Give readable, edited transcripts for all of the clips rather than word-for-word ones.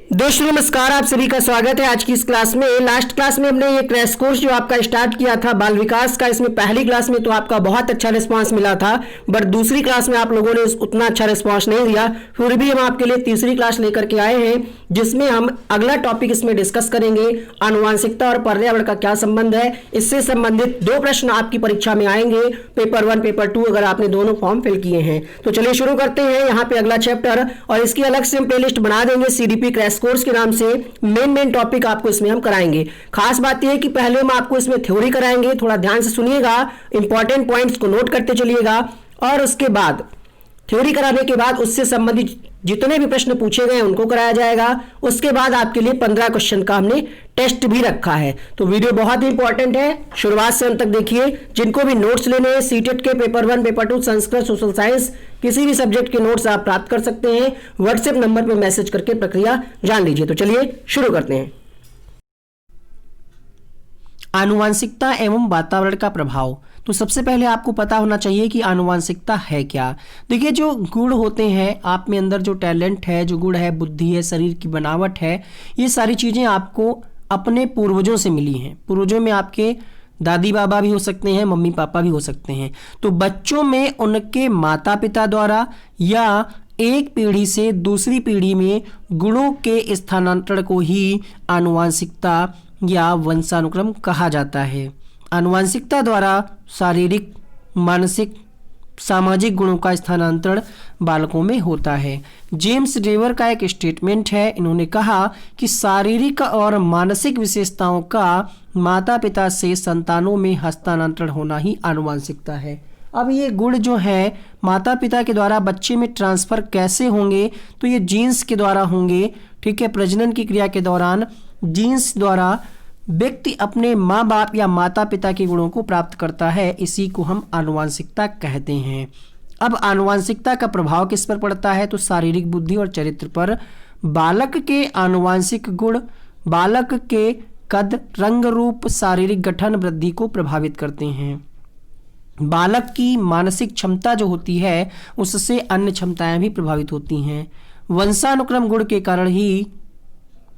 दोस्तों नमस्कार, आप सभी का स्वागत है आज की इस क्लास में। लास्ट क्लास में हमने ये क्रैश कोर्स जो आपका स्टार्ट किया था बाल विकास का, इसमें पहली क्लास में तो आपका बहुत अच्छा रिस्पांस मिला था, बट दूसरी क्लास में आप लोगों ने उतना अच्छा रिस्पांस नहीं दिया। फिर भी हम आपके लिए तीसरी क्लास लेकर के आए हैं, जिसमें हम अगला टॉपिक इसमें डिस्कस करेंगे, आनुवांशिकता और पर्यावरण का क्या संबंध है। इससे संबंधित 2 प्रश्न आपकी परीक्षा में आएंगे, पेपर 1 पेपर 2, अगर आपने दोनों फॉर्म फिल किए हैं। तो चलिए शुरू करते हैं यहाँ पे अगला चैप्टर, और इसकी अलग से हम प्ले लिस्ट बना देंगे सीडीपी क्रैश कोर्स के नाम से। मेन टॉपिक आपको इसमें हम कराएंगे। खास बात यह है कि पहले हम आपको इसमें थ्योरी कराएंगे, थोड़ा ध्यान से सुनिएगा, इंपॉर्टेंट पॉइंट्स को नोट करते चलिएगा, और उसके बाद थ्योरी कराने के बाद उससे संबंधित जितने भी प्रश्न पूछे गए उनको कराया जाएगा। उसके बाद आपके लिए 15 क्वेश्चन का हमने टेस्ट भी रखा है। तो वीडियो बहुत ही इंपॉर्टेंट है, शुरुआत से अंत तक देखिए। जिनको भी नोट्स लेने हैं सीटेट के paper 1 paper 2 Sanskrit social science किसी भी सब्जेक्ट के नोट्स आप प्राप्त कर सकते हैं, व्हाट्सएप नंबर पर मैसेज करके प्रक्रिया जान लीजिए। तो चलिए शुरू करते हैं। आनुवांशिकता एवं वातावरण का प्रभाव। तो सबसे पहले आपको पता होना चाहिए कि आनुवांशिकता है क्या। देखिए, जो गुण होते हैं आप में अंदर, जो टैलेंट है, जो गुण है, बुद्धि है, शरीर की बनावट है, ये सारी चीज़ें आपको अपने पूर्वजों से मिली हैं। पूर्वजों में आपके दादी बाबा भी हो सकते हैं, मम्मी पापा भी हो सकते हैं। तो बच्चों में उनके माता पिता द्वारा या एक पीढ़ी से दूसरी पीढ़ी में गुणों के स्थानांतरण को ही आनुवांशिकता या वंशानुक्रम कहा जाता है। आनुवांशिकता द्वारा शारीरिक, मानसिक, सामाजिक गुणों का स्थानांतरण बालकों में होता है। जेम्स रेवर का एक स्टेटमेंट है, इन्होंने कहा कि शारीरिक और मानसिक विशेषताओं का माता पिता से संतानों में हस्तांतरण होना ही आनुवांशिकता है। अब ये गुण जो है माता पिता के द्वारा बच्चे में ट्रांसफर कैसे होंगे, तो ये जीन्स के द्वारा होंगे। ठीक है, प्रजनन की क्रिया के दौरान जीन्स द्वारा व्यक्ति अपने माँ बाप या माता पिता के गुणों को प्राप्त करता है, इसी को हम आनुवांशिकता कहते हैं। अब आनुवांशिकता का प्रभाव किस पर पड़ता है, तो शारीरिक बुद्धि और चरित्र पर। बालक के आनुवांशिक गुण बालक के कद, रंग, रूप, शारीरिक गठन, वृद्धि को प्रभावित करते हैं। बालक की मानसिक क्षमता जो होती है उससे अन्य क्षमताएं भी प्रभावित होती हैं। वंशानुक्रम गुण के कारण ही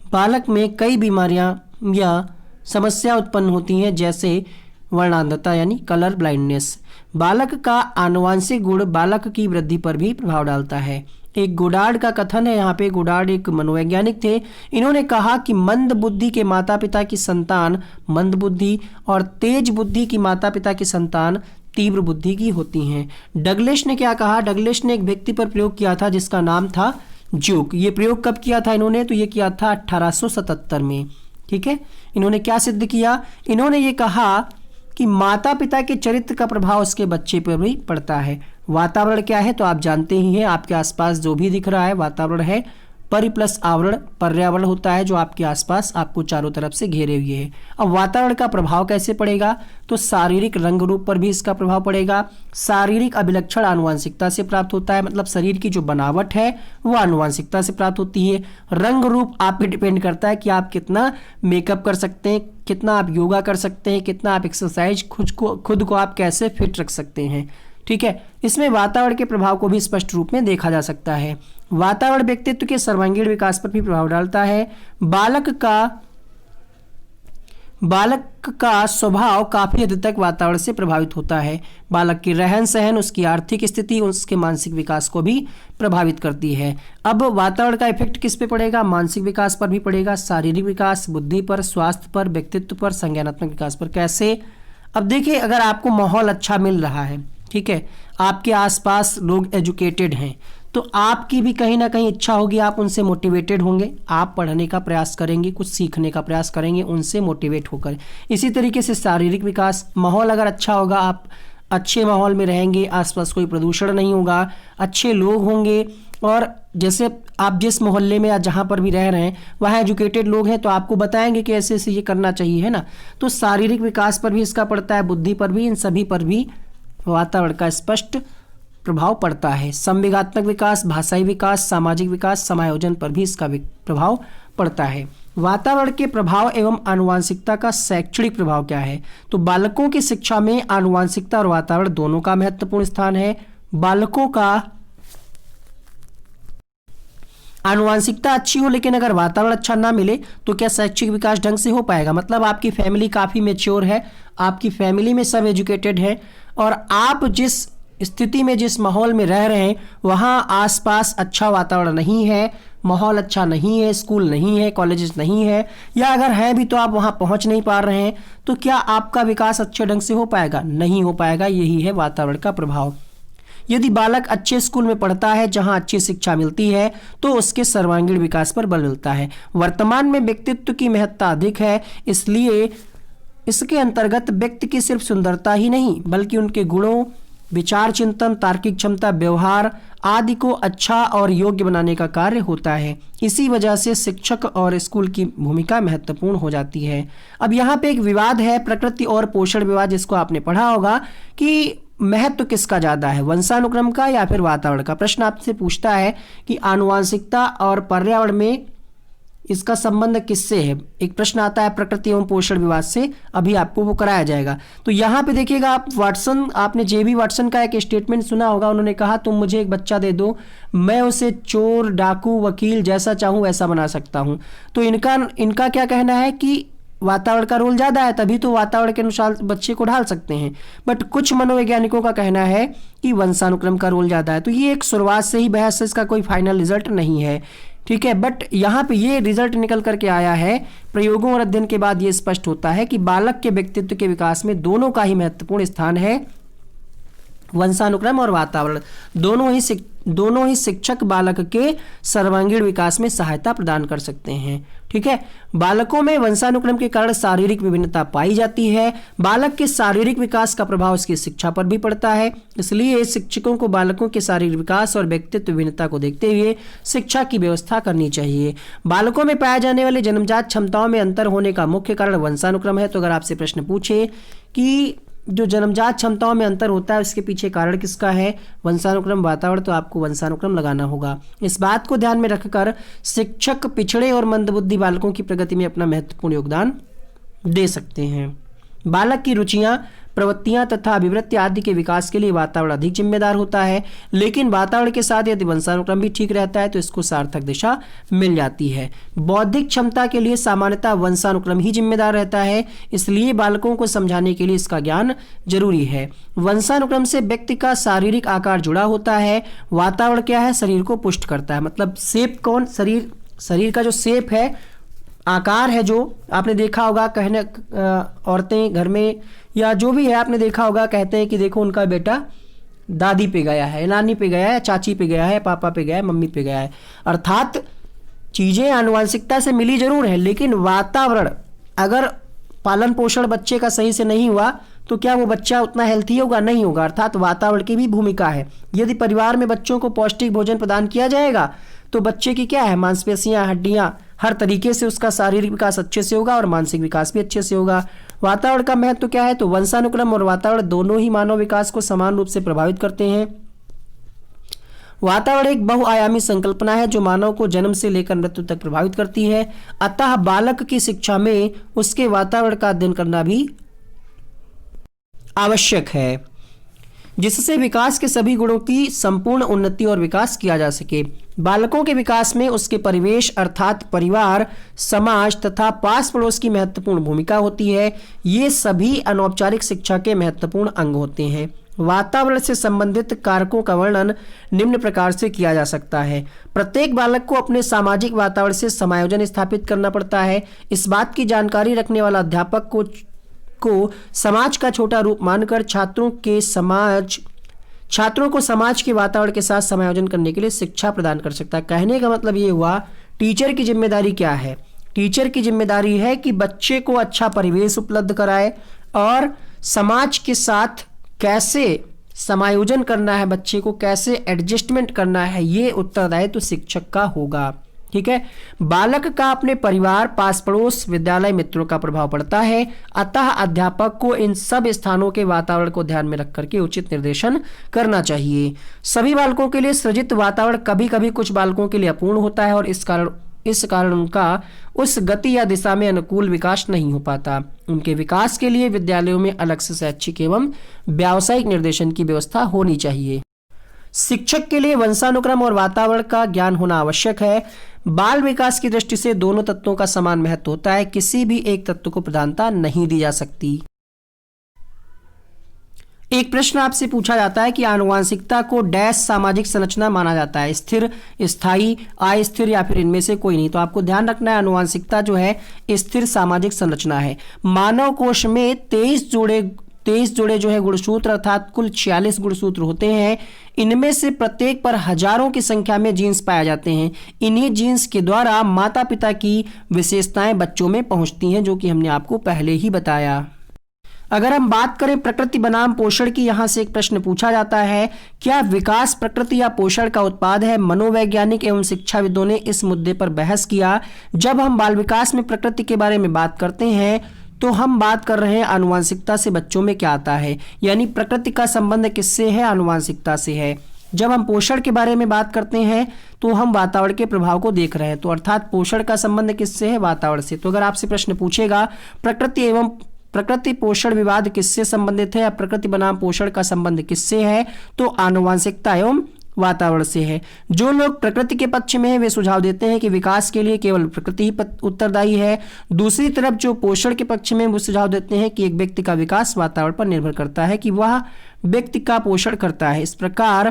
बालक में कई बीमारियां या समस्या उत्पन्न होती हैं, जैसे वर्णांधता यानी कलर ब्लाइंडनेस। बालक का आनुवांशिक गुण बालक की वृद्धि पर भी प्रभाव डालता है। एक गोडार्ड का कथन है, यहाँ पे गोडार्ड एक मनोवैज्ञानिक थे, इन्होंने कहा कि मंद बुद्धि के माता पिता की संतान मंद बुद्धि और तेज बुद्धि की माता पिता की संतान तीव्र बुद्धि की होती हैं। डगलिश ने क्या कहा, डगलिश ने एक व्यक्ति पर प्रयोग किया था जिसका नाम था ज्यूक। ये प्रयोग कब किया था इन्होंने, तो ये किया था 1877 में। ठीक है, इन्होंने क्या सिद्ध किया, इन्होंने ये कहा कि माता पिता के चरित्र का प्रभाव उसके बच्चे पर भी पड़ता है। वातावरण क्या है, तो आप जानते ही हैं, आपके आसपास जो भी दिख रहा है वातावरण है। परि प्लस आवरण, पर्यावरण होता है जो आपके आसपास आपको चारों तरफ से घेरे हुए है। अब वातावरण का प्रभाव कैसे पड़ेगा, तो शारीरिक रंग रूप पर भी इसका प्रभाव पड़ेगा। शारीरिक अभिलक्षण आनुवांशिकता से प्राप्त होता है, मतलब शरीर की जो बनावट है वो आनुवांशिकता से प्राप्त होती है। रंग रूप आप पे डिपेंड करता है कि आप कितना मेकअप कर सकते हैं, कितना आप योगा कर सकते हैं, कितना आप एक्सरसाइज खुद को आप कैसे फिट रख सकते हैं। ठीक है, इसमें वातावरण के प्रभाव को भी स्पष्ट रूप में देखा जा सकता है। वातावरण व्यक्तित्व के सर्वांगीण विकास पर भी प्रभाव डालता है। बालक का स्वभाव काफी हद तक वातावरण से प्रभावित होता है। बालक की रहन सहन, उसकी आर्थिक स्थिति, उसके मानसिक विकास को भी प्रभावित करती है। अब वातावरण का इफेक्ट किस पे पड़ेगा, मानसिक विकास पर भी पड़ेगा, शारीरिक विकास, बुद्धि पर, स्वास्थ्य पर, व्यक्तित्व पर, संज्ञानात्मक विकास पर। कैसे, अब देखिए, अगर आपको माहौल अच्छा मिल रहा है, ठीक है, आपके आसपास लोग एजुकेटेड हैं, तो आपकी भी कहीं ना कहीं इच्छा होगी, आप उनसे मोटिवेटेड होंगे, आप पढ़ने का प्रयास करेंगे, कुछ सीखने का प्रयास करेंगे उनसे मोटिवेट होकर। इसी तरीके से शारीरिक विकास, माहौल अगर अच्छा होगा, आप अच्छे माहौल में रहेंगे, आसपास कोई प्रदूषण नहीं होगा, अच्छे लोग होंगे, और जैसे आप जिस मोहल्ले में या जहाँ पर भी रह रहे हैं वहाँ एजुकेटेड लोग हैं तो आपको बताएंगे कि ऐसे ऐसे ये करना चाहिए, है ना। तो शारीरिक विकास पर भी इसका पड़ता है, बुद्धि पर भी, इन सभी पर भी वातावरण का स्पष्ट प्रभाव पड़ता है। संवेगात्मक विकास, भाषाई विकास, सामाजिक विकास, समायोजन पर भी इसका प्रभाव पड़ता है। वातावरण के प्रभाव एवं आनुवांशिकता का शैक्षणिक प्रभाव क्या है, तो बालकों की शिक्षा में आनुवांशिकता और वातावरण दोनों का महत्वपूर्ण स्थान है। बालकों का आनुवांशिकता अच्छी हो लेकिन अगर वातावरण अच्छा ना मिले तो क्या शैक्षिक विकास ढंग से हो पाएगा? मतलब आपकी फैमिली काफ़ी मेच्योर है, आपकी फैमिली में सब एजुकेटेड है और आप जिस स्थिति में, जिस माहौल में रह रहे हैं वहाँ आसपास अच्छा वातावरण नहीं है, माहौल अच्छा नहीं है, स्कूल नहीं है, कॉलेजेस नहीं है, या अगर है भी तो आप वहाँ पहुँच नहीं पा रहे हैं, तो क्या आपका विकास अच्छे ढंग से हो पाएगा? नहीं हो पाएगा। यही है वातावरण का प्रभाव। यदि बालक अच्छे स्कूल में पढ़ता है जहां अच्छी शिक्षा मिलती है तो उसके सर्वांगीण विकास पर बल मिलता है। वर्तमान में व्यक्तित्व की महत्ता अधिक है, इसलिए इसके अंतर्गत व्यक्ति की सिर्फ सुंदरता ही नहीं बल्कि उनके गुणों, विचार चिंतन, तार्किक क्षमता, व्यवहार आदि को अच्छा और योग्य बनाने का कार्य होता है। इसी वजह से शिक्षक और स्कूल की भूमिका महत्वपूर्ण हो जाती है। अब यहाँ पे एक विवाद है, प्रकृति और पोषण विवाद, जिसको आपने पढ़ा होगा कि महत्व किसका ज्यादा है, वंशानुक्रम का या फिर वातावरण का। प्रश्न आपसे पूछता है कि आनुवांशिकता और पर्यावरण में इसका संबंध किससे है। एक प्रश्न आता है प्रकृति एवं पोषण विवाद से, अभी आपको वो कराया जाएगा। तो यहाँ पे देखिएगा आप, वाटसन, आपने जेबी वाटसन का एक स्टेटमेंट सुना होगा। उन्होंने कहा तुम मुझे एक बच्चा दे दो, मैं उसे चोर, डाकू, वकील जैसा चाहूँ वैसा बना सकता हूँ। तो इनका क्या कहना है कि वातावरण का रोल ज्यादा है, तभी तो वातावरण के अनुसार बच्चे को ढाल सकते हैं। बट कुछ मनोवैज्ञानिकों का कहना है कि वंशानुक्रम का रोल ज्यादा है। तो ये एक शुरुआत से ही बहस है, इसका कोई फाइनल रिजल्ट नहीं है, ठीक है। बट यहाँ पे ये रिजल्ट निकल करके आया है, प्रयोगों और अध्ययन के बाद ये स्पष्ट होता है कि बालक के व्यक्तित्व के विकास में दोनों का ही महत्वपूर्ण स्थान है। वंशानुक्रम और वातावरण दोनों ही शिक्षक बालक के सर्वांगीण विकास में सहायता प्रदान कर सकते हैं, ठीक है। बालकों में वंशानुक्रम के कारण शारीरिक विभिन्नता पाई जाती है। बालक के शारीरिक विकास का प्रभाव उसकी शिक्षा पर भी पड़ता है, इसलिए शिक्षकों को बालकों के शारीरिक विकास और व्यक्तित्व विभिन्नता को देखते हुए शिक्षा की व्यवस्था करनी चाहिए। बालकों में पाए जाने वाले जन्मजात क्षमताओं में अंतर होने का मुख्य कारण वंशानुक्रम है। तो अगर आपसे प्रश्न पूछे कि जो जन्मजात क्षमताओं में अंतर होता है उसके पीछे कारण किसका है, वंशानुक्रम, वातावरण, तो आपको वंशानुक्रम लगाना होगा। इस बात को ध्यान में रखकर शिक्षक पिछड़े और मंदबुद्धि बालकों की प्रगति में अपना महत्वपूर्ण योगदान दे सकते हैं। बालक की रुचियां, प्रवृत्तियां तथा अभिवृत्ति आदि के विकास के लिए वातावरण अधिक जिम्मेदार होता है, लेकिन वातावरण के साथ यदि वंशानुक्रम भी ठीक रहता है तो इसको सार्थक दिशा मिल जाती है। बौद्धिक क्षमता के लिए सामान्यतः वंशानुक्रम ही जिम्मेदार रहता है, इसलिए बालकों को समझाने के लिए इसका ज्ञान जरूरी है। वंशानुक्रम से व्यक्ति का शारीरिक आकार जुड़ा होता है। वातावरण क्या है, शरीर को पुष्ट करता है। मतलब शेप कौन, शरीर का जो शेप है, आकार है, जो आपने देखा होगा, कहने औरतें घर में या जो भी है आपने देखा होगा, कहते हैं कि देखो उनका बेटा दादी पे गया है, नानी पे गया है, चाची पे गया है, पापा पे गया है, मम्मी पे गया है। अर्थात चीजें आनुवंशिकता से मिली जरूर है, लेकिन वातावरण, अगर पालन पोषण बच्चे का सही से नहीं हुआ तो क्या वो बच्चा उतना हेल्थी होगा, नहीं होगा। अर्थात वातावरण की भी भूमिका है। यदि परिवार में बच्चों को पौष्टिक भोजन प्रदान किया जाएगा तो बच्चे की क्या है, मांसपेशियां, हड्डियां, हर तरीके से उसका शारीरिक विकास अच्छे से होगा और मानसिक विकास भी अच्छे से होगा। वातावरण का महत्व क्या है, तो वंशानुक्रम और वातावरण दोनों ही मानव विकास को समान रूप से प्रभावित करते हैं। वातावरण एक बहुआयामी संकल्पना है जो मानव को जन्म से लेकर मृत्यु तक प्रभावित करती है। अतः बालक की शिक्षा में उसके वातावरण का अध्ययन करना भी आवश्यक है, जिससे विकास के सभी गुणों की संपूर्ण उन्नति और विकास किया जा सके। बालकों के विकास में उसके परिवेश अर्थात परिवार, समाज तथा पास पड़ोस की महत्वपूर्ण भूमिका होती है। ये सभी अनौपचारिक शिक्षा के महत्वपूर्ण अंग होते हैं। वातावरण से संबंधित कारकों का वर्णन निम्न प्रकार से किया जा सकता है। प्रत्येक बालक को अपने सामाजिक वातावरण से समायोजन स्थापित करना पड़ता है। इस बात की जानकारी रखने वाला अध्यापक को समाज का छोटा रूप मानकर छात्रों को समाज के वातावरण के साथ समायोजन करने के लिए शिक्षा प्रदान कर सकता है। कहने का मतलब ये हुआ, टीचर की जिम्मेदारी क्या है, टीचर की जिम्मेदारी है कि बच्चे को अच्छा परिवेश उपलब्ध कराए और समाज के साथ कैसे समायोजन करना है, बच्चे को कैसे एडजस्टमेंट करना है, ये उत्तरदायित्व शिक्षक का होगा, ठीक है। बालक का अपने परिवार, पास पड़ोस, विद्यालय, मित्रों का प्रभाव पड़ता है। अतः अध्यापक को इन सब स्थानों के वातावरण को ध्यान में रख करके उचित निर्देशन करना चाहिए। सभी बालकों के लिए सृजित वातावरण कभी कभी कुछ बालकों के लिए अपूर्ण होता है और इस कारण उनका उस गति या दिशा में अनुकूल विकास नहीं हो पाता। उनके विकास के लिए विद्यालयों में अलग से शैक्षिक एवं व्यावसायिक निर्देशन की व्यवस्था होनी चाहिए। शिक्षक के लिए वंशानुक्रम और वातावरण का ज्ञान होना आवश्यक है। बाल विकास की दृष्टि से दोनों तत्वों का समान महत्व होता है, किसी भी एक तत्व को प्रधानता नहीं दी जा सकती। एक प्रश्न आपसे पूछा जाता है कि आनुवांशिकता को डैश सामाजिक संरचना माना जाता है, स्थिर, स्थायी, अस्थिर या फिर इनमें से कोई नहीं। तो आपको ध्यान रखना है आनुवांशिकता जो है स्थिर सामाजिक संरचना है। मानव कोश में 23 जोड़े जो है गुणसूत्र अर्थात कुल 46 गुणसूत्र होते हैं। इनमें से प्रत्येक पर हजारों की संख्या में जीन्स पाए जाते हैं। इन्हीं जीन्स के द्वारा माता पिता की विशेषताएं बच्चों में पहुंचती हैं, जो कि हमने आपको पहले ही बताया। अगर हम बात करें प्रकृति बनाम पोषण की, यहां से एक प्रश्न पूछा जाता है, क्या विकास प्रकृति या पोषण का उत्पाद है? मनोवैज्ञानिक एवं शिक्षाविदों ने इस मुद्दे पर बहस किया। जब हम बाल विकास में प्रकृति के बारे में बात करते हैं तो हम बात कर रहे हैं आनुवांशिकता से बच्चों में क्या आता है, यानी प्रकृति का संबंध किससे है? आनुवांशिकता से है। जब हम पोषण के बारे में बात करते हैं तो हम वातावरण के प्रभाव को देख रहे हैं, तो अर्थात पोषण का संबंध किससे है? वातावरण से। तो अगर आपसे प्रश्न पूछेगा प्रकृति पोषण विवाद किससे संबंधित है या प्रकृति बनाम पोषण का संबंध किससे है, तो आनुवांशिकता एवं वातावरण से है। जो लोग प्रकृति के पक्ष में हैं वे सुझाव देते हैं कि विकास के लिए केवल प्रकृति ही उत्तरदायी है। दूसरी तरफ जो पोषण के पक्ष में वो सुझाव देते हैं कि एक व्यक्ति का विकास वातावरण पर निर्भर करता है कि वह व्यक्ति का पोषण करता है। इस प्रकार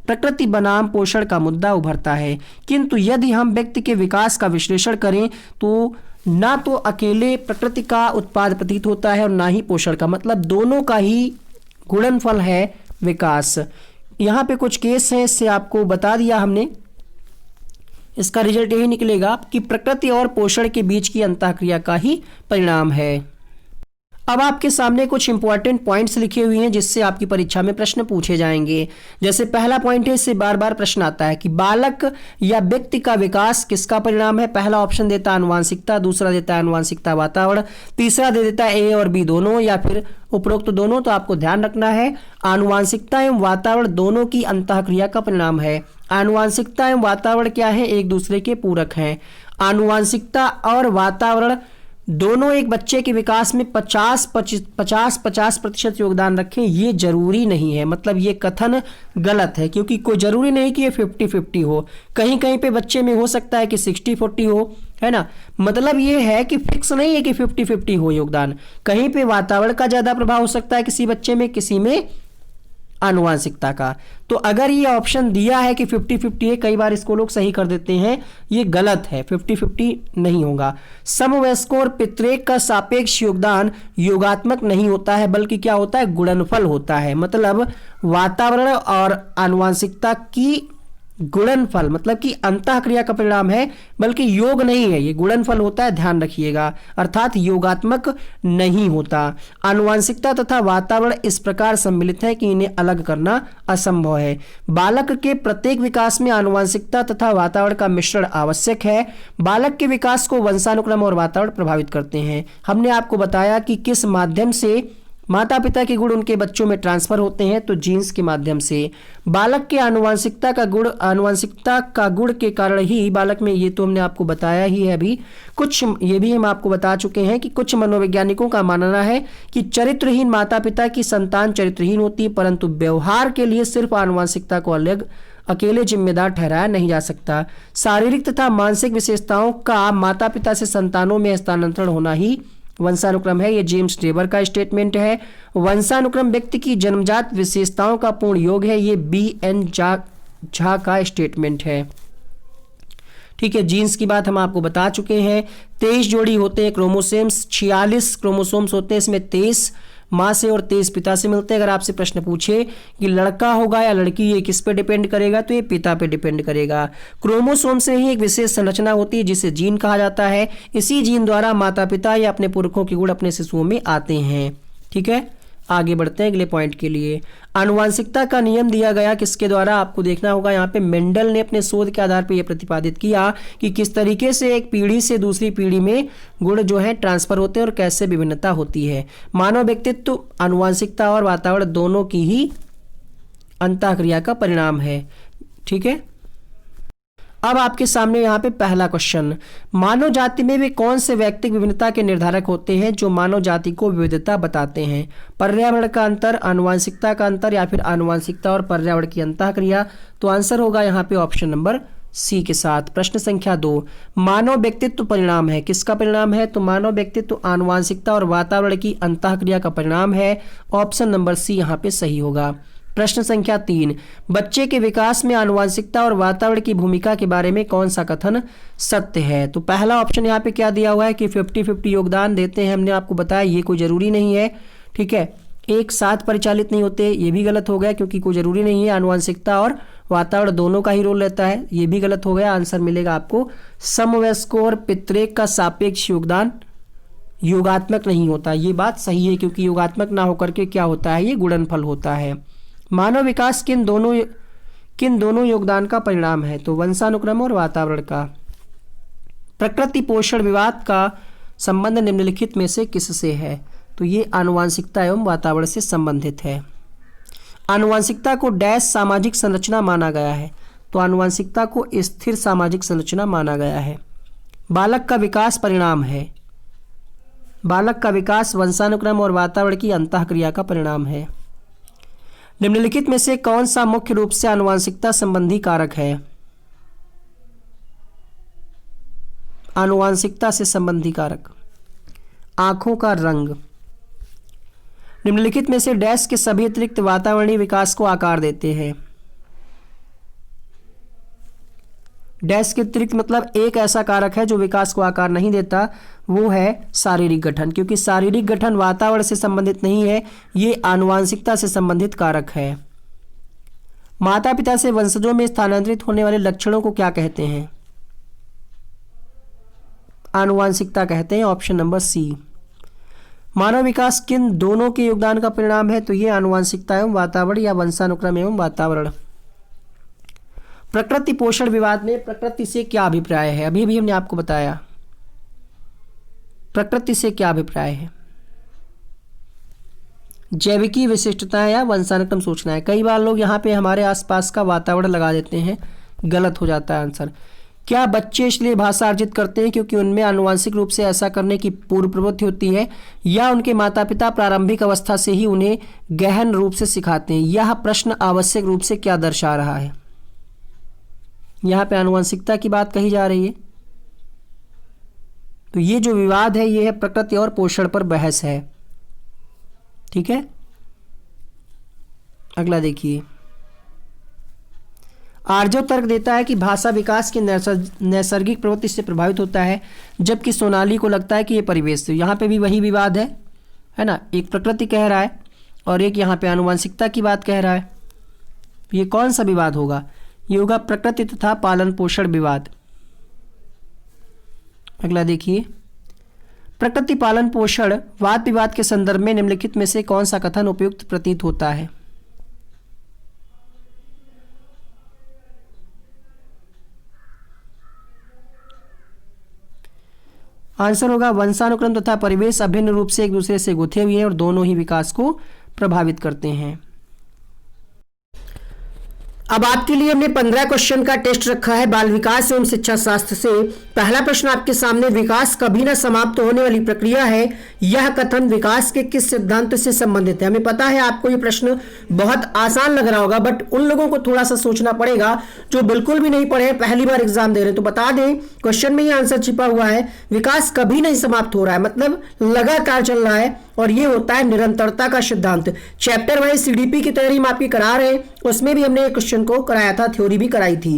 प्रकृति बनाम पोषण का मुद्दा उभरता है। किंतु यदि हम व्यक्ति के विकास का विश्लेषण करें तो ना तो अकेले प्रकृति का उत्पाद प्रतीत होता है और ना ही पोषण का, मतलब दोनों का ही गुणनफल है विकास। यहाँ पे कुछ केस है, इससे आपको बता दिया हमने। इसका रिजल्ट यही निकलेगा कि प्रकृति और पोषण के बीच की अंतःक्रिया का ही परिणाम है। अब आपके सामने कुछ इंपॉर्टेंट पॉइंट्स लिखे हुए हैं जिससे आपकी परीक्षा में प्रश्न पूछे जाएंगे। जैसे पहला पॉइंट है, इससे बार बार प्रश्न आता है कि बालक या व्यक्ति का विकास किसका परिणाम है? पहला ऑप्शन देता है आनुवांशिकता, दूसरा देता है आनुवांशिकता वातावरण, तीसरा दे देता है ए और बी दोनों या फिर उपरोक्त दोनों। तो आपको ध्यान रखना है आनुवांशिकता एवं वातावरण दोनों की अंतःक्रिया का परिणाम है। आनुवांशिकता एवं वातावरण क्या है? एक दूसरे के पूरक हैं। आनुवांशिकता और वातावरण दोनों एक बच्चे के विकास में 50-50% योगदान रखें, ये जरूरी नहीं है। मतलब ये कथन गलत है, क्योंकि कोई जरूरी नहीं कि ये 50-50 हो। कहीं कहीं पे बच्चे में हो सकता है कि 60-40 हो, है ना। मतलब ये है कि फिक्स नहीं है कि 50-50 हो योगदान। कहीं पे वातावरण का ज्यादा प्रभाव हो सकता है किसी बच्चे में, किसी में आनुवांशिकता का। तो अगर ये ऑप्शन दिया है कि 50-50 है, कई बार इसको लोग सही कर देते हैं, ये गलत है, 50-50 नहीं होगा। समवयस्कों और पितरेक का सापेक्ष योगदान योगात्मक नहीं होता है, बल्कि क्या होता है? गुणनफल होता है। मतलब वातावरण और आनुवांशिकता की गुणनफल, मतलब कि अंतःक्रिया का परिणाम है, बल्कि योग नहीं है, ये गुणनफल होता है, ध्यान रखिएगा। अर्थात योगात्मक नहीं होता। आनुवांशिकता तथा वातावरण इस प्रकार सम्मिलित है कि इन्हें अलग करना असंभव है। बालक के प्रत्येक विकास में आनुवांशिकता तथा वातावरण का मिश्रण आवश्यक है। बालक के विकास को वंशानुक्रम और वातावरण प्रभावित करते हैं। हमने आपको बताया कि किस माध्यम से माता पिता के गुण उनके बच्चों में ट्रांसफर होते हैं, तो जीन्स के माध्यम से। बालक के आनुवांशिकता का गुण के कारण ही बालक में, ये तो हमने आपको बताया ही है अभी, कुछ ये भी हम आपको बता चुके हैं कि कुछ मनोवैज्ञानिकों का मानना है कि चरित्रहीन माता पिता की संतान चरित्रहीन होती है, परंतु व्यवहार के लिए सिर्फ आनुवांशिकता को अकेले जिम्मेदार ठहराया नहीं जा सकता। शारीरिक तथा मानसिक विशेषताओं का माता पिता से संतानों में हस्तांतरण होना ही वंशानुक्रम है। ये जेम्स टेबर का स्टेटमेंट है। वंशानुक्रम व्यक्ति की जन्मजात विशेषताओं का पूर्ण योग है, ये B.N. झा का स्टेटमेंट है। ठीक है, जीन्स की बात हम आपको बता चुके हैं। 23 जोड़ी होते हैं क्रोमोसोम्स, 46 क्रोमोसोम्स होते हैं, इसमें 23 माँ से और 23 पिता से मिलते हैं। अगर आपसे प्रश्न पूछे कि लड़का होगा या लड़की, ये किस पे डिपेंड करेगा, तो ये पिता पे डिपेंड करेगा। क्रोमोसोम से ही एक विशेष संरचना होती है जिसे जीन कहा जाता है। इसी जीन द्वारा माता पिता या अपने पुरखों के गुण अपने शिशुओं में आते हैं। ठीक है, आगे बढ़ते हैं अगले पॉइंट के लिए। आनुवांशिकता का नियम दिया गया किसके द्वारा, आपको देखना होगा। यहाँ पे मेंडल ने अपने शोध के आधार पर यह प्रतिपादित किया कि किस तरीके से एक पीढ़ी से दूसरी पीढ़ी में गुण जो है ट्रांसफर होते हैं और कैसे विभिन्नता होती है। मानव व्यक्तित्व आनुवांशिकता और वातावरण दोनों की ही अंतःक्रिया का परिणाम है। ठीक है, अब आपके सामने यहाँ पे पहला क्वेश्चन, मानव जाति में वे कौन से व्यक्तिगत विभिन्नता के निर्धारक होते हैं जो मानव जाति को विविधता बताते हैं? पर्यावरण का अंतर, आनुवंशिकता का अंतर, या फिर आनुवंशिकता और पर्यावरण की अंतःक्रिया? तो आंसर होगा यहाँ पे ऑप्शन नंबर सी के साथ। प्रश्न संख्या 2, मानव व्यक्तित्व परिणाम है, किसका परिणाम है? तो मानव व्यक्तित्व आनुवंशिकता और वातावरण की अंतःक्रिया का परिणाम है। ऑप्शन नंबर सी यहाँ पे सही होगा। प्रश्न संख्या 3, बच्चे के विकास में आनुवंशिकता और वातावरण की भूमिका के बारे में कौन सा कथन सत्य है? तो पहला ऑप्शन यहाँ पे क्या दिया हुआ है कि 50-50 योगदान देते हैं, हमने आपको बताया ये कोई जरूरी नहीं है, ठीक है। एक साथ परिचालित नहीं होते, ये भी गलत हो गया क्योंकि कोई जरूरी नहीं है, आनुवंशिकता और वातावरण दोनों का ही रोल रहता है, ये भी गलत हो गया। आंसर मिलेगा आपको समवयस्कों और पितृक का सापेक्ष योगदान योगात्मक नहीं होता, ये बात सही है क्योंकि योगात्मक ना होकर के क्या होता है, ये गुणनफल होता है। मानव विकास किन दोनों योगदान का परिणाम है? तो वंशानुक्रम और वातावरण का। प्रकृति पोषण विवाद का संबंध निम्नलिखित में से किससे है? तो ये आनुवंशिकता एवं वातावरण से संबंधित है। आनुवंशिकता को डैश सामाजिक संरचना माना गया है, तो आनुवंशिकता को स्थिर सामाजिक संरचना माना गया है। बालक का विकास परिणाम है, बालक का विकास वंशानुक्रम और वातावरण की अंतःक्रिया का परिणाम है। निम्नलिखित में से कौन सा मुख्य रूप से आनुवंशिकता संबंधी कारक है? आनुवंशिकता से संबंधी कारक, आंखों का रंग। निम्नलिखित में से डैश के सभी अतिरिक्त वातावरणीय विकास को आकार देते हैं। डैश के अतिरिक्त मतलब एक ऐसा कारक है जो विकास को आकार नहीं देता, वो है शारीरिक गठन, क्योंकि शारीरिक गठन वातावरण से संबंधित नहीं है, ये आनुवंशिकता से संबंधित कारक है। माता पिता से वंशजों में स्थानांतरित होने वाले लक्षणों को क्या कहते हैं? आनुवंशिकता कहते हैं। Option number C. मानव विकास किन दोनों के योगदान का परिणाम है? तो ये आनुवंशिकता एवं वातावरण या वंशानुक्रम एवं वातावरण। प्रकृति पोषण विवाद में प्रकृति से क्या अभिप्राय है? अभी भी हमने आपको बताया प्रकृति से क्या अभिप्राय है। जैविकी विशिष्टताएं या वंशानुक्रम सूचनाएं। कई बार लोग यहाँ पे हमारे आसपास का वातावरण लगा देते हैं, गलत हो जाता है आंसर। क्या बच्चे इसलिए भाषा अर्जित करते हैं क्योंकि उनमें आनुवंशिक रूप से ऐसा करने की पूर्व प्रवृत्ति होती है, या उनके माता पिता प्रारंभिक अवस्था से ही उन्हें गहन रूप से सिखाते हैं? यह प्रश्न आवश्यक रूप से क्या दर्शा रहा है? यहाँ पे आनुवंशिकता की बात कही जा रही है, तो ये जो विवाद है ये है प्रकृति और पोषण पर बहस है, ठीक है। अगला देखिए, आर्जव तर्क देता है कि भाषा विकास की नैसर्गिक प्रवृत्ति से प्रभावित होता है, जबकि सोनाली को लगता है कि ये परिवेश से। यहाँ पे भी वही विवाद है ना, एक प्रकृति कह रहा है और एक यहाँ पे आनुवंशिकता की बात कह रहा है। ये कौन सा विवाद होगा? ये होगा प्रकृति तथा पालन पोषण विवाद। अगला देखिए, प्रकृति पालन पोषण वाद विवाद के संदर्भ में निम्नलिखित में से कौन सा कथन उपयुक्त प्रतीत होता है? आंसर होगा वंशानुक्रम तथा परिवेश अभिन्न रूप से एक दूसरे से गुथे हुए हैं और दोनों ही विकास को प्रभावित करते हैं। अब आपके लिए हमने 15 क्वेश्चन का टेस्ट रखा है बाल विकास एवं शिक्षा शास्त्र से। पहला प्रश्न आपके सामने, विकास कभी न समाप्त होने वाली प्रक्रिया है, यह कथन विकास के किस सिद्धांत से संबंधित है? हमें पता है आपको ये प्रश्न बहुत आसान लग रहा होगा, बट उन लोगों को थोड़ा सा सोचना पड़ेगा जो बिल्कुल भी नहीं पढ़े, पहली बार एग्जाम दे रहे हैं। तो बता दें, क्वेश्चन में ये आंसर छिपा हुआ है, विकास कभी नहीं समाप्त हो रहा है, मतलब लगातार चल रहा है, और ये होता है निरंतरता का सिद्धांत। चैप्टर वाइज सीडीपी की तैयारी हम आपकी करा रहे हैं, उसमें भी हमने क्वेश्चन को कराया था, थ्योरी भी कराई थी।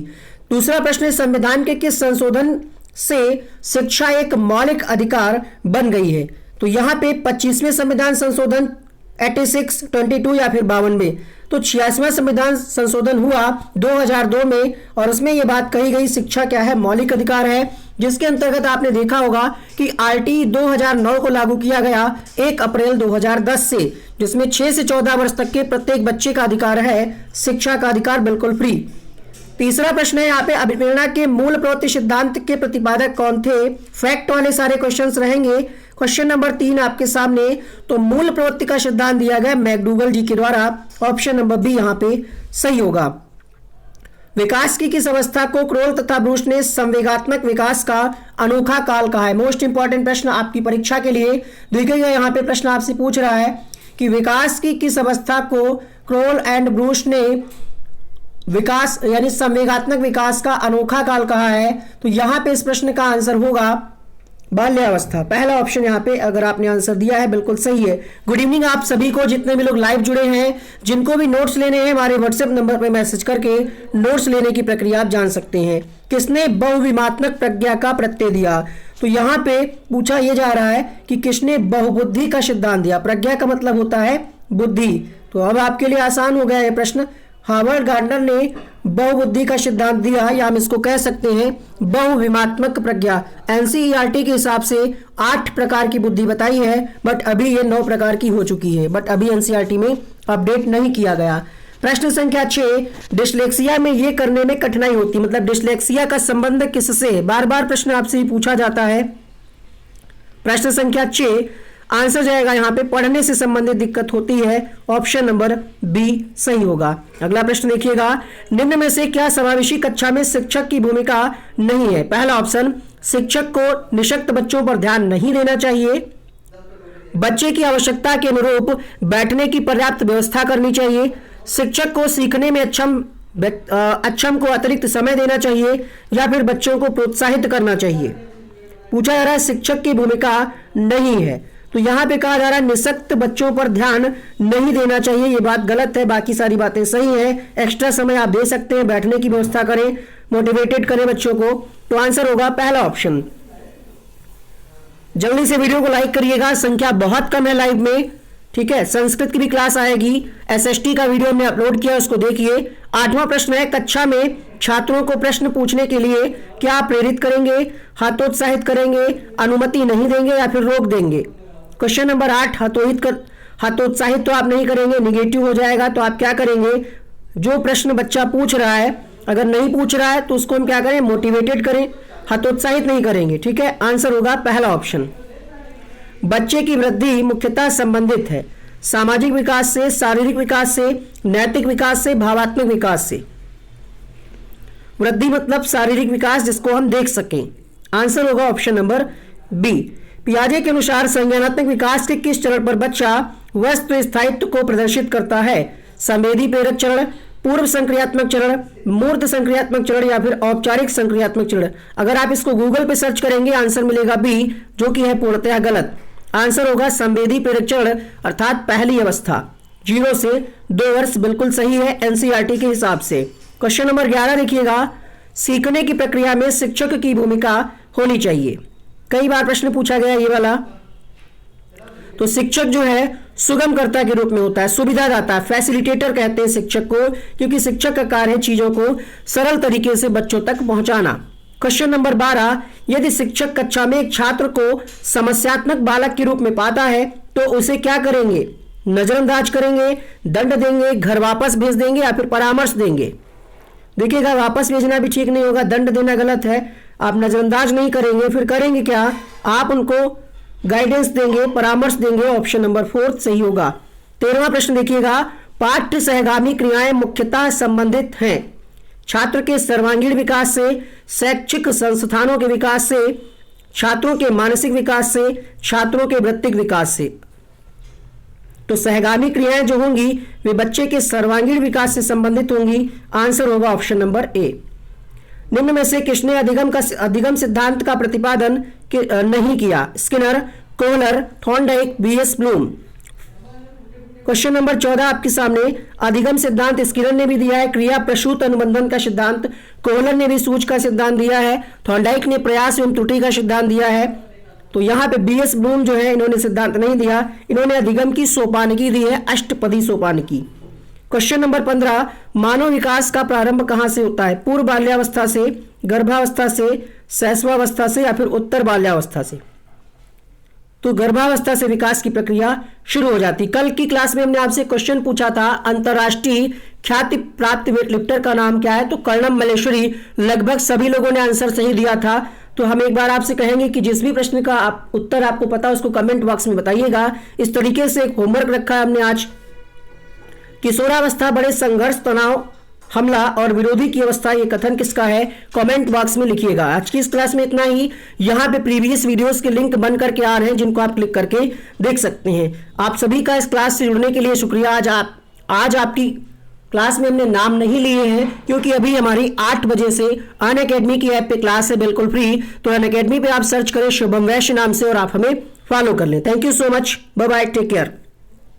दूसरा प्रश्न है, संविधान के किस संशोधन से शिक्षा एक मौलिक अधिकार बन गई है? तो यहां पे 25वें संविधान संशोधन 86, 22 या फिर 52। तो 86वां संविधान संशोधन हुआ 2002 में, और उसमें यह बात कही गई शिक्षा क्या है, मौलिक अधिकार है, जिसके अंतर्गत आपने देखा होगा कि आरटी 2009 को लागू किया गया 1 अप्रैल 2010 से, जिसमें 6 से 14 वर्ष तक के प्रत्येक बच्चे का अधिकार है शिक्षा का अधिकार, बिल्कुल फ्री। तीसरा प्रश्न है यहाँ पे, अभिप्रेरणा के मूल प्रवृत्ति सिद्धांत के प्रतिपादक कौन थे? फैक्ट वाले सारे क्वेश्चंस रहेंगे। क्वेश्चन नंबर 3 आपके सामने, तो मूल प्रवृत्ति का सिद्धांत दिया गया मैकडूगल जी के द्वारा। ऑप्शन नंबर बी यहाँ पे सही होगा। विकास की किस अवस्था को क्रोल तथा ब्रूस ने संवेगात्मक विकास का अनोखा काल कहा है? मोस्ट इंपॉर्टेंट प्रश्न आपकी परीक्षा के लिए। देखिएगा यहाँ पे प्रश्न आपसे पूछ रहा है कि विकास की किस अवस्था को क्रोल एंड ब्रूस ने विकास यानी संवेगात्मक विकास का अनोखा काल कहा है। तो यहां पे इस प्रश्न का आंसर होगा बाल्यावस्था। पहला ऑप्शन यहां पे अगर आपने आंसर दिया है बिल्कुल सही है। गुड इवनिंग आप सभी को, जितने भी लोग लाइव जुड़े हैं, जिनको भी नोट्स लेने हैं हमारे व्हाट्सएप नंबर पर मैसेज करके नोट्स लेने की प्रक्रिया आप जान सकते हैं। किसने बहुविमात्मक प्रज्ञा का प्रत्यय दिया? तो यहाँ पे पूछा यह जा रहा है कि किसने बहुबुद्धि का सिद्धांत दिया। प्रज्ञा का मतलब होता है बुद्धि। तो अब आपके लिए आसान हो गया यह प्रश्न। हार्वर्ड गार्डनर ने बहुबुद्धि का सिद्धांत दिया, या हम इसको कह सकते हैं बहुविमात्मक प्रज्ञा। एनसीईआरटी के हिसाब से 8 प्रकार की बुद्धि बताई है, बट अभी ये 9 प्रकार की हो चुकी है, बट अभी एनसीईआरटी में अपडेट नहीं किया गया। प्रश्न संख्या 6, डिस्लेक्सिया में ये करने में कठिनाई होती है, मतलब डिस्लेक्सिया का संबंध किससे? बार बार प्रश्न आपसे ही पूछा जाता है। प्रश्न संख्या 6 आंसर जाएगा यहाँ पे पढ़ने से संबंधित दिक्कत होती है। ऑप्शन नंबर बी सही होगा। अगला प्रश्न देखिएगा, निम्न में से क्या समावेशी कक्षा में शिक्षक की भूमिका नहीं है? पहला ऑप्शन, शिक्षक को निशक्त बच्चों पर ध्यान नहीं देना चाहिए, बच्चे की आवश्यकता के अनुरूप बैठने की पर्याप्त व्यवस्था करनी चाहिए, शिक्षक को सीखने में अक्षम को अतिरिक्त समय देना चाहिए, या फिर बच्चों को प्रोत्साहित करना चाहिए। पूछा जा रहा है शिक्षक की भूमिका नहीं है, तो यहां पे कहा जा रहा है निशक्त बच्चों पर ध्यान नहीं देना चाहिए। ये बात गलत है, बाकी सारी बातें सही है। एक्स्ट्रा समय आप दे सकते हैं, बैठने की व्यवस्था करें, मोटिवेटेड करें बच्चों को। तो आंसर होगा पहला ऑप्शन। जल्दी से वीडियो को लाइक करिएगा, संख्या बहुत कम है लाइव में, ठीक है। संस्कृत की भी क्लास आएगी, एसएसटी का वीडियो हमने अपलोड किया, उसको देखिए। 8वां प्रश्न है, कक्षा में छात्रों को प्रश्न पूछने के लिए क्या प्रेरित करेंगे? हतोत्साहित करेंगे, अनुमति नहीं देंगे, या फिर रोक देंगे? क्वेश्चन नंबर 8, हतोत्साहित तो आप नहीं करेंगे, निगेटिव हो जाएगा। तो आप क्या करेंगे, जो प्रश्न बच्चा पूछ रहा है, अगर नहीं पूछ रहा है तो उसको हम क्या करें, मोटिवेटेड करें, हतोत्साहित नहीं करेंगे, ठीक है। आंसर होगा पहला ऑप्शन। बच्चे की वृद्धि मुख्यतः संबंधित है सामाजिक विकास से, शारीरिक विकास से, नैतिक विकास से, भावात्मक विकास से। वृद्धि मतलब शारीरिक विकास जिसको हम देख सकें। आंसर होगा ऑप्शन नंबर बी। पियाजे के अनुसार संज्ञानात्मक विकास के किस चरण पर बच्चा वस्तु स्थायित्व को प्रदर्शित करता है? संवेदी प्रेरक चरण, पूर्व संक्रियात्मक चरण, मूर्त संक्रियात्मक चरण, या फिर औपचारिक संक्रियात्मक चरण। अगर आप इसको गूगल पे सर्च करेंगे आंसर मिलेगा बी, जो कि है पूर्णतः गलत। आंसर होगा संवेदी प्रेरक चरण, अर्थात पहली अवस्था 0 से 2 वर्ष, बिल्कुल सही है एनसीईआरटी के हिसाब से। क्वेश्चन नंबर 11 देखिएगा, सीखने की प्रक्रिया में शिक्षक की भूमिका होनी चाहिए। कई बार प्रश्न पूछा गया ये वाला। तो शिक्षक जो है सुगमकर्ता के रूप में होता है, सुविधादाता, फैसिलिटेटर कहते हैं शिक्षक को, क्योंकि शिक्षक का कार्य है चीजों को सरल तरीके से बच्चों तक पहुंचाना। क्वेश्चन नंबर 12, यदि शिक्षक कक्षा में एक छात्र को समस्यात्मक बालक के रूप में पाता है तो उसे क्या करेंगे? नजरअंदाज करेंगे, दंड देंगे, घर वापस भेज देंगे, या फिर परामर्श देंगे? देखिएगा, वापस भेजना भी ठीक नहीं होगा, दंड देना गलत है। आप नजरअंदाज नहीं करेंगे, फिर करेंगे क्या? आप उनको गाइडेंस देंगे, परामर्श देंगे। ऑप्शन नंबर 4 सही होगा। 13वां प्रश्न देखिएगा, पाठ्य सहगामी क्रियाएं मुख्यतः संबंधित हैं छात्र के सर्वांगीण विकास से, शैक्षिक संस्थानों के विकास से, छात्रों के मानसिक विकास से, छात्रों के वृत्तिक विकास से। तो सहगामी क्रियाएं जो होंगी वे बच्चे के सर्वांगीण विकास से संबंधित होंगी। आंसर होगा ऑप्शन नंबर ए। निम्न में से किसने अधिगम सिद्धांत का प्रतिपादन नहीं किया? Skinner, Kohler, Thorndike, B S Bloom. Question number 14 आपके सामने, अधिगम सिद्धांत स्किनर ने भी दिया है, क्रिया प्रसूत अनुबंधन का सिद्धांत कोहलर ने भी सूच का सिद्धांत दिया है, थॉर्नडाइक ने प्रयास एवं त्रुटि का सिद्धांत दिया है। तो यहाँ पे बीएस ब्लूम जो है इन्होंने सिद्धांत नहीं दिया, इन्होंने अधिगम की सोपानकी दी है, अष्टपदी सोपानकी। क्वेश्चन नंबर 15, मानव विकास का प्रारंभ कहां से होता है? पूर्व बाल्यावस्था से, गर्भावस्था से, शैशवावस्था से, या फिर उत्तर बाल्यावस्था से? तो गर्भावस्था से विकास की प्रक्रिया शुरू हो जाती। कल की क्लास में हमने आपसे क्वेश्चन पूछा था, अंतरराष्ट्रीय ख्याति प्राप्त वेटलिफ्टर का नाम क्या है? तो कर्णम मल्लेश्वरी। लगभग सभी लोगों ने आंसर सही दिया था। तो हम एक बार आपसे कहेंगे कि जिस भी प्रश्न का उत्तर आपको पता उसको कमेंट बॉक्स में बताइएगा। इस तरीके से एक होमवर्क रखा है हमने आज। किशोरावस्था बड़े संघर्ष, तनाव, हमला और विरोधी की अवस्था, ये कथन किसका है? कमेंट बॉक्स में लिखिएगा। आज की इस क्लास में इतना ही। यहाँ पे प्रीवियस वीडियोस के लिंक बन करके आ रहे हैं जिनको आप क्लिक करके देख सकते हैं। आप सभी का इस क्लास से जुड़ने के लिए शुक्रिया। आज आपकी क्लास में हमने नाम नहीं लिए हैं क्योंकि अभी हमारी 8 बजे से अनअकैडमी की ऐप पे क्लास है बिल्कुल फ्री। तो अनअकैडमी पे आप सर्च करें शुभम वैश्य नाम से और आप हमें फॉलो कर लें। Thank you so much, bye bye, take care.